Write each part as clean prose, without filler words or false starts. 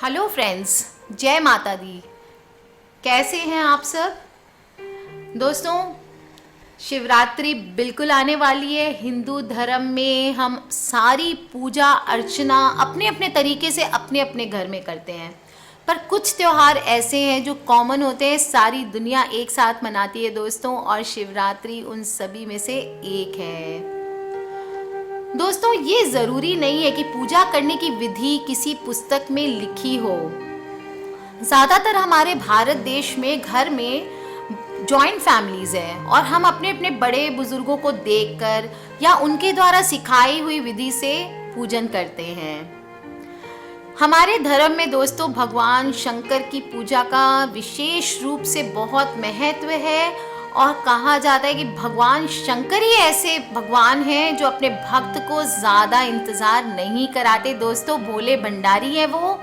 Hello friends, जय माता दी। कैसे हैं आप सब दोस्तों। शिवरात्रि बिल्कुल आने वाली है। हिंदू धर्म में हम सारी पूजा अर्चना अपने अपने तरीके से अपने अपने घर में करते हैं, पर कुछ त्योहार ऐसे हैं जो कॉमन होते हैं, सारी दुनिया एक साथ मनाती है दोस्तों, और शिवरात्रि उन सभी में से एक है। दोस्तों, ये ज़रूरी नहीं है कि पूजा करने की विधि किसी पुस्तक में लिखी हो। ज़्यादातर हमारे भारत देश में घर में जॉइंट फैमिलीज़ हैं और हम अपने अपने बड़े बुजुर्गों को देखकर या उनके द्वारा सिखाई हुई विधि से पूजन करते हैं। हमारे धर्म में दोस्तों भगवान शंकर की पूजा का विशेष रूप से बहुत महत्व है, और कहा जाता है कि भगवान शंकर ही ऐसे भगवान हैं जो अपने भक्त को ज़्यादा इंतज़ार नहीं कराते दोस्तों। भोले भंडारी हैं वो,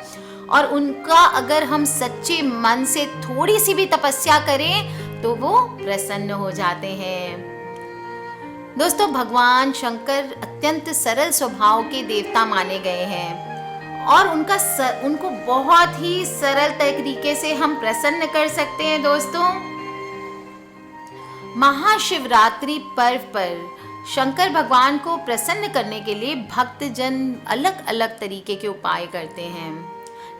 और उनका अगर हम सच्चे मन से थोड़ी सी भी तपस्या करें तो वो प्रसन्न हो जाते हैं। दोस्तों, भगवान शंकर अत्यंत सरल स्वभाव के देवता माने गए हैं, और उनको बहुत ही सरल तरीके से हम प्रसन्न कर सकते हैं दोस्तों। महाशिवरात्रि पर्व पर शंकर भगवान को प्रसन्न करने के लिए भक्तजन अलग अलग तरीके के उपाय करते हैं,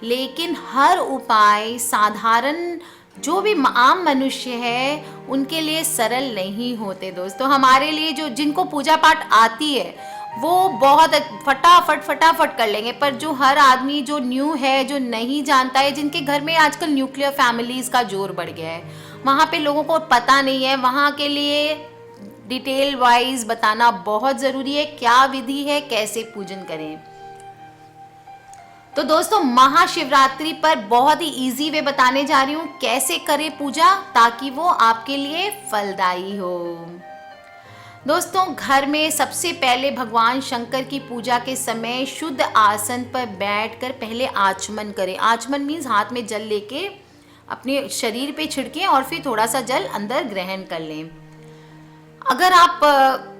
लेकिन हर उपाय साधारण जो भी आम मनुष्य है उनके लिए सरल नहीं होते दोस्तों। हमारे लिए जिनको पूजा पाठ आती है वो बहुत फटाफट कर लेंगे, पर जो हर आदमी जो न्यू है, जो नहीं जानता है, जिनके घर में आजकल न्यूक्लियर फैमिलीज का जोर बढ़ गया है, वहाँ पे लोगों को पता नहीं है, वहाँ के लिए डिटेल वाइज बताना बहुत ज़रूरी है, क्या विधि है, कैसे पूजन करें। तो दोस्तों, महाशिवरात्रि पर बहुत ही इजी वे बताने जा रही हूँ कैसे करें पूजा ताकि वो आपके लिए फलदायी हो। दोस्तों, घर में सबसे पहले भगवान शंकर की पूजा के समय शुद्ध आसन पर बैठकर पहले आचमन करें। आचमन मीन्स हाथ में जल लेके अपने शरीर पे छिड़कें और फिर थोड़ा सा जल अंदर ग्रहण कर लें। अगर आप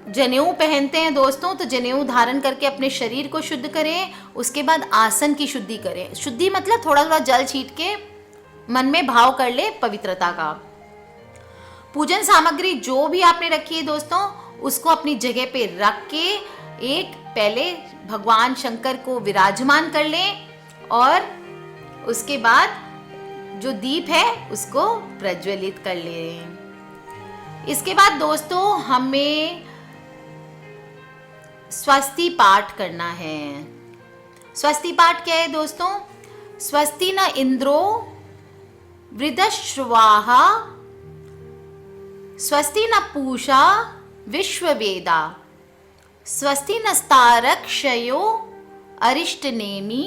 जनेऊ पहनते हैं दोस्तों तो जनेऊ धारण करके अपने शरीर को शुद्ध करें। उसके बाद आसन की शुद्धि करें। शुद्धि मतलब थोड़ा थोड़ा जल छीट के मन में भाव कर ले पवित्रता का। पूजन सामग्री जो भी आपने रखी है दोस्तों उसको अपनी जगह पे रख के एक पहले भगवान शंकर को विराजमान कर लें, और उसके बाद जो दीप है उसको प्रज्वलित कर लें। इसके बाद दोस्तों हमें स्वस्ति पाठ करना है। स्वस्ति पाठ क्या है दोस्तों? स्वस्ति न इंद्रो वृद्धश्रवाहा, स्वस्ति न पूषा विश्ववेदा, स्वस्ति नस्तारक्षयो अरिष्टनेमि,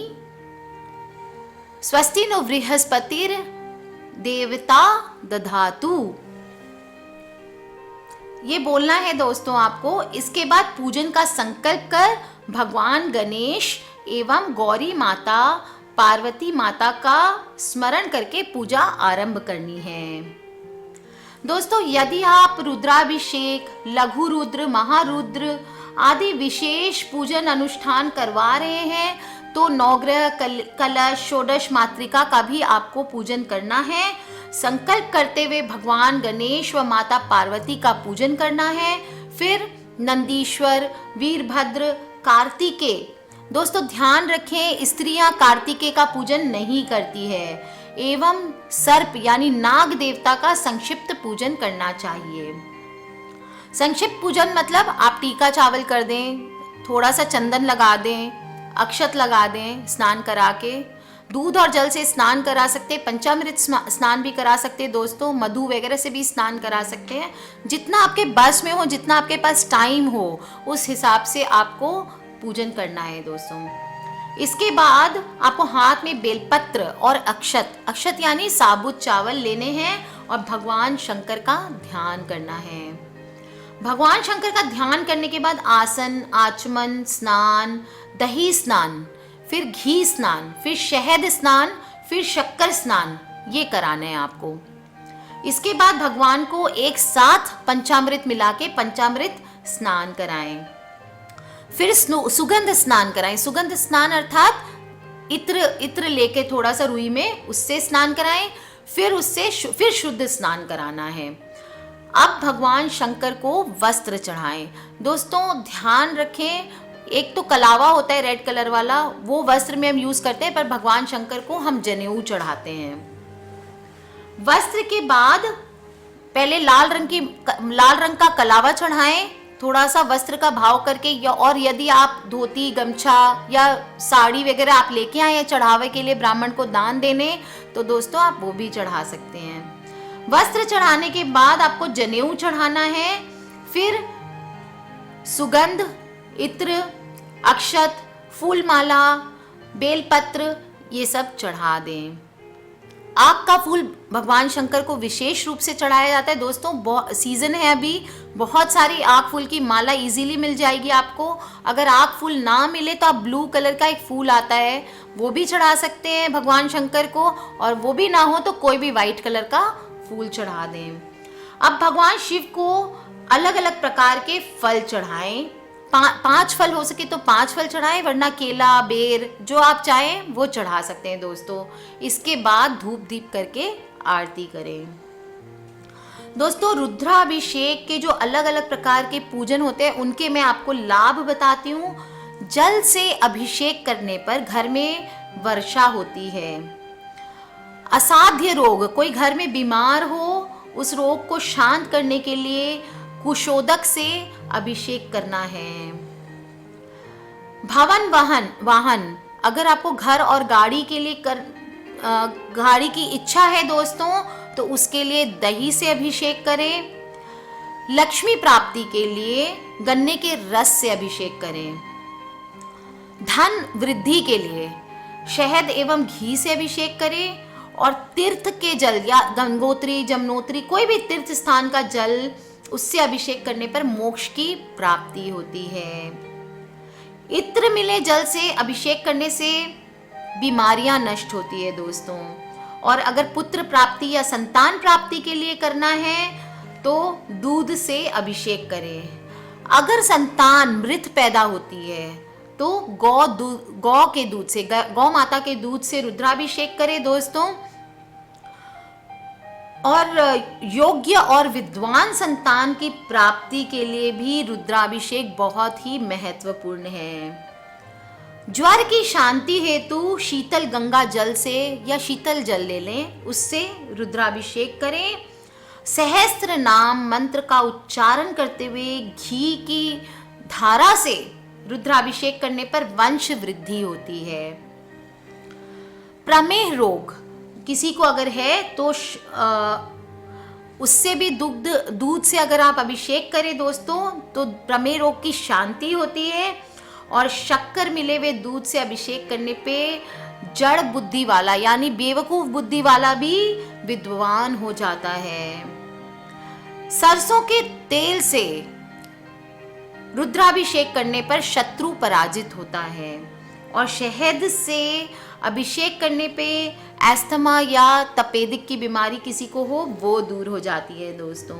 स्वस्ति नो बृहस्पतिर देवता दधातु। ये बोलना है दोस्तों आपको। इसके बाद पूजन का संकल्प कर भगवान गणेश एवं गौरी माता पार्वती माता का स्मरण करके पूजा आरंभ करनी है। दोस्तों, यदि आप रुद्राभिषेक, लघु रुद्र, महारुद्र आदि विशेष पूजन अनुष्ठान करवा रहे हैं तो नवग्रह कलश षोडश मातृका का भी आपको पूजन करना है। संकल्प करते हुए भगवान गणेश व माता पार्वती का पूजन करना है। फिर नंदीश्वर, वीरभद्र, कार्तिकेय। दोस्तों ध्यान रखें, स्त्रियां कार्तिकेय का पूजन नहीं करती है, एवं सर्प यानी नाग देवता का संक्षिप्त पूजन करना चाहिए। संक्षिप्त पूजन मतलब आप टीका चावल कर दें, थोड़ा सा चंदन लगा दें, अक्षत लगा दें, स्नान करा के दूध और जल से स्नान करा सकते, पंचामृत स्नान भी करा सकते दोस्तों, मधु वगैरह से भी स्नान करा सकते हैं। जितना आपके बस में हो, जितना आपके पास टाइम हो, उस हिसाब से आपको पूजन करना है दोस्तों। इसके बाद आपको हाथ में बेलपत्र और अक्षत यानी साबुत चावल लेने हैं और भगवान शंकर का ध्यान करना है। भगवान शंकर का ध्यान करने के बाद आसन, आचमन, स्नान, दही स्नान, फिर घी स्नान, फिर शहद स्नान, फिर शक्कर स्नान, ये कराना है आपको। इसके बाद भगवान को एक साथ पंचामृत मिला के पंचामृत स्नान कराएं। फिर सुगंध स्नान कराएं। सुगंध स्नान अर्थात इत्र लेके थोड़ा सा रुई में उससे स्नान कराएं, फिर शुद्ध स्नान कराना है। अब भगवान शंकर को वस्त्र चढ़ाएं। दोस्तों ध्यान रखें, एक तो कलावा होता है रेड कलर वाला, वो वस्त्र में हम यूज करते हैं, पर भगवान शंकर को हम जनेऊ चढ़ाते हैं। वस्त्र के बाद पहले लाल रंग का कलावा चढ़ाएं, थोड़ा सा वस्त्र का भाव करके, और यदि आप धोती गमछा या साड़ी वगैरह आप लेके आए हैं चढ़ावे के लिए ब्राह्मण को दान देने, तो दोस्तों आप वो भी चढ़ा सकते हैं। वस्त्र चढ़ाने के बाद आपको जनेऊ चढ़ाना है, फिर सुगंध, इत्र, अक्षत, फूल माला, बेलपत्र ये सब चढ़ा दें। आग का फूल भगवान शंकर को विशेष रूप से चढ़ाया जाता है। दोस्तों सीजन है अभी, बहुत सारी आग फूल की माला इजीली मिल जाएगी आपको। अगर आग फूल ना मिले तो आप ब्लू कलर का एक फूल आता है वो भी चढ़ा सकते हैं भगवान शंकर को, और वो भी ना हो तो कोई भी वाइट कलर का फूल चढ़ा दें। अब भगवान शिव को अलग अलग प्रकार के फल चढ़ाएं। 5 फल हो सके तो 5 फल चढ़ाएं, वरना केला, बेर जो आप चाहें वो चढ़ा सकते हैं दोस्तों। इसके बाद धूप दीप करके आरती करें। दोस्तों रुद्राभिषेक के जो अलग अलग प्रकार के पूजन होते हैं उनके मैं आपको लाभ बताती हूँ। जल से अभिषेक करने पर घर में वर्षा होती है। असाध्य रोग, कोई घर में बीमार हो, उस रोग को शांत करने के लिए कुशोदक से अभिषेक करना है। भवन वाहन, अगर आपको घर और गाड़ी के लिए गाड़ी की इच्छा है दोस्तों, तो उसके लिए दही से अभिषेक करें। लक्ष्मी प्राप्ति के लिए गन्ने के रस से अभिषेक करें। धन वृद्धि के लिए शहद एवं घी से अभिषेक करें। और तीर्थ के जल या गंगोत्री, जमुनोत्री, कोई भी तीर्थ स्थान का जल, उससे अभिषेक करने पर मोक्ष की प्राप्ति होती है। इत्र मिले जल से अभिषेक करने से बीमारियां नष्ट होती है दोस्तों। और अगर पुत्र प्राप्ति या संतान प्राप्ति के लिए करना है तो दूध से अभिषेक करें। अगर संतान मृत पैदा होती है तो गौ के दूध से, गौ माता के दूध से रुद्राभिषेक करें दोस्तों। और योग्य और विद्वान संतान की प्राप्ति के लिए भी रुद्राभिषेक बहुत ही महत्वपूर्ण है। ज्वर की शांति हेतु शीतल गंगा जल से या शीतल जल ले लें, उससे रुद्राभिषेक करें। सहस्त्र नाम मंत्र का उच्चारण करते हुए घी की धारा से रुद्राभिषेक करने पर वंश वृद्धि होती है। प्रमेह रोग किसी को अगर है तो उससे भी दूध से अगर आप अभिषेक करें दोस्तों तो प्रमेह रोग की शांति होती है। और शक्कर मिले हुए दूध से अभिषेक करने पे जड़ बुद्धि वाला यानी बेवकूफ बुद्धि वाला भी विद्वान हो जाता है। सरसों के तेल से रुद्राभिषेक करने पर शत्रु पराजित होता है। और शहद से अभिषेक करने पे एस्थमा या तपेदिक की बीमारी किसी को हो वो दूर हो जाती है दोस्तों।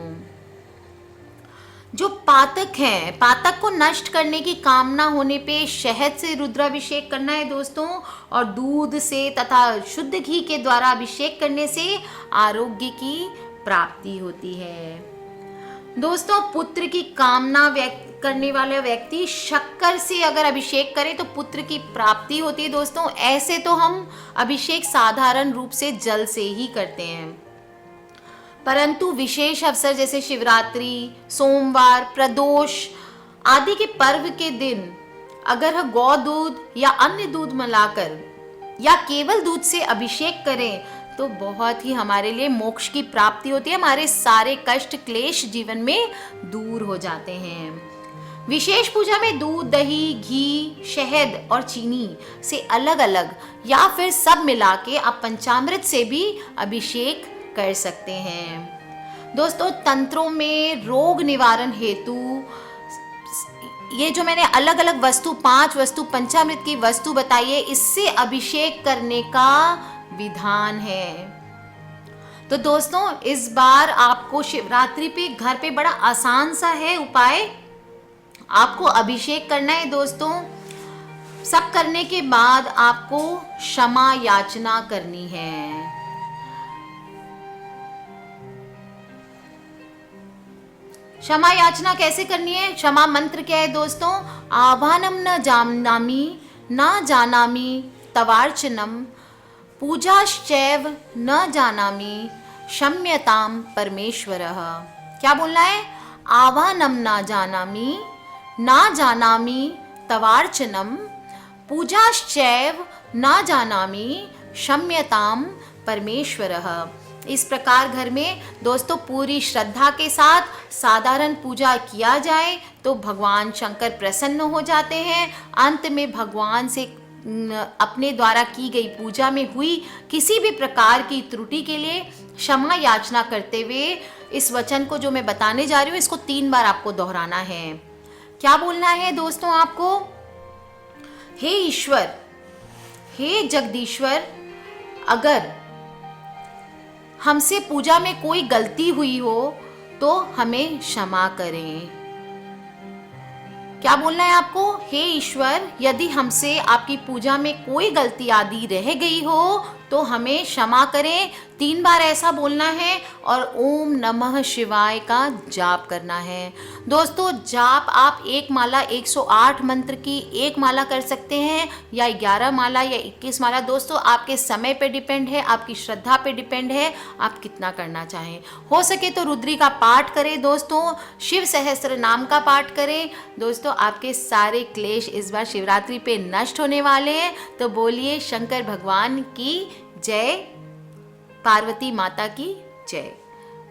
जो पातक हैं, पातक को नष्ट करने की कामना होने पे शहद से रुद्राभिषेक करना है दोस्तों। और दूध से तथा शुद्ध घी के द्वारा अभिषेक करने से आरोग्य की प्राप्ति होती है दोस्तों। पुत्र की कामना व्यक्त करने वाले व्यक्ति शक्कर से अगर अभिषेक करें तो पुत्र की प्राप्ति होती है दोस्तों। ऐसे तो हम अभिषेक साधारण रूप से जल से ही करते हैं, परंतु विशेष अवसर जैसे शिवरात्रि, सोमवार, प्रदोष आदि के पर्व के दिन अगर हम गौ दूध या अन्य दूध मिलाकर या केवल दूध से अभिषेक करें तो बहुत ही हमारे लिए मोक्ष की प्राप्ति होती है। हमारे सारे कष्ट क्लेश जीवन में दूर हो जाते हैं। विशेष पूजा में दूध, दही, घी, शहद और चीनी से अलग अलग या फिर सब मिला के आप पंचामृत से भी अभिषेक कर सकते हैं दोस्तों। तंत्रों में रोग निवारण हेतु ये जो मैंने अलग अलग वस्तु 5 वस्तु पंचामृत की वस्तु बताई है, इससे अभिषेक करने का विधान है। तो दोस्तों इस बार आपको शिवरात्रि पे घर पे बड़ा आसान सा है उपाय। आपको अभिषेक करना है दोस्तों। सब करने के बाद आपको क्षमा याचना करनी है। क्षमा याचना कैसे करनी है? क्षमा मंत्र क्या है दोस्तों? आह्वानम न जानामि न जानामि तवार्चनम पूजाश्चैव न जानामि क्षम्यताम परमेश्वरः। क्या बोलना है? आह्वानम न जानामि तवार्चनम पूजाश्चैव न जानामि क्षम्यताम परमेश्वरः। इस प्रकार घर में दोस्तों पूरी श्रद्धा के साथ साधारण पूजा किया जाए तो भगवान शंकर प्रसन्न हो जाते हैं। अंत में भगवान से अपने द्वारा की गई पूजा में हुई किसी भी प्रकार की त्रुटि के लिए क्षमा याचना करते हुए इस वचन को जो मैं बताने जा रही हूँ इसको 3 बार आपको दोहराना है। क्या बोलना है दोस्तों आपको? हे ईश्वर, हे जगदीश्वर, अगर हमसे पूजा में कोई गलती हुई हो तो हमें क्षमा करें। क्या बोलना है आपको? हे ईश्वर, यदि हमसे आपकी पूजा में कोई गलती आदि रह गई हो तो हमें क्षमा करें। 3 बार ऐसा बोलना है और ओम नमः शिवाय का जाप करना है। दोस्तों जाप आप एक माला 108 मंत्र की एक माला कर सकते हैं या 11 माला या 21 माला। दोस्तों आपके समय पे डिपेंड है, आपकी श्रद्धा पे डिपेंड है, आप कितना करना चाहें। हो सके तो रुद्री का पाठ करें दोस्तों, शिव सहस्त्र नाम का पाठ करें। दोस्तों आपके सारे क्लेश इस बार शिवरात्रि पे नष्ट होने वाले हैं। तो बोलिए शंकर भगवान की जय, पार्वती माता की जय।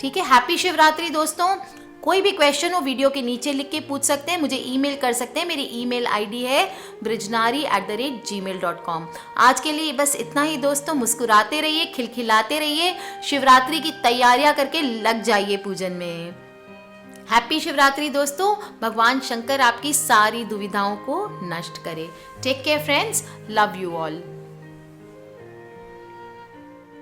ठीक है, हैप्पी शिवरात्रि दोस्तों। कोई भी क्वेश्चन हो वीडियो के नीचे लिख के पूछ सकते हैं, मुझे ईमेल कर सकते हैं। मेरी ईमेल आईडी है brijnari@gmail.com। आज के लिए बस इतना ही दोस्तों। मुस्कुराते रहिए, खिलखिलाते रहिए, शिवरात्रि की तैयारियां करके लग जाइए पूजन में। हैप्पी शिवरात्रि दोस्तों। भगवान शंकर आपकी सारी दुविधाओं को नष्ट करे। Take care friends, love you all.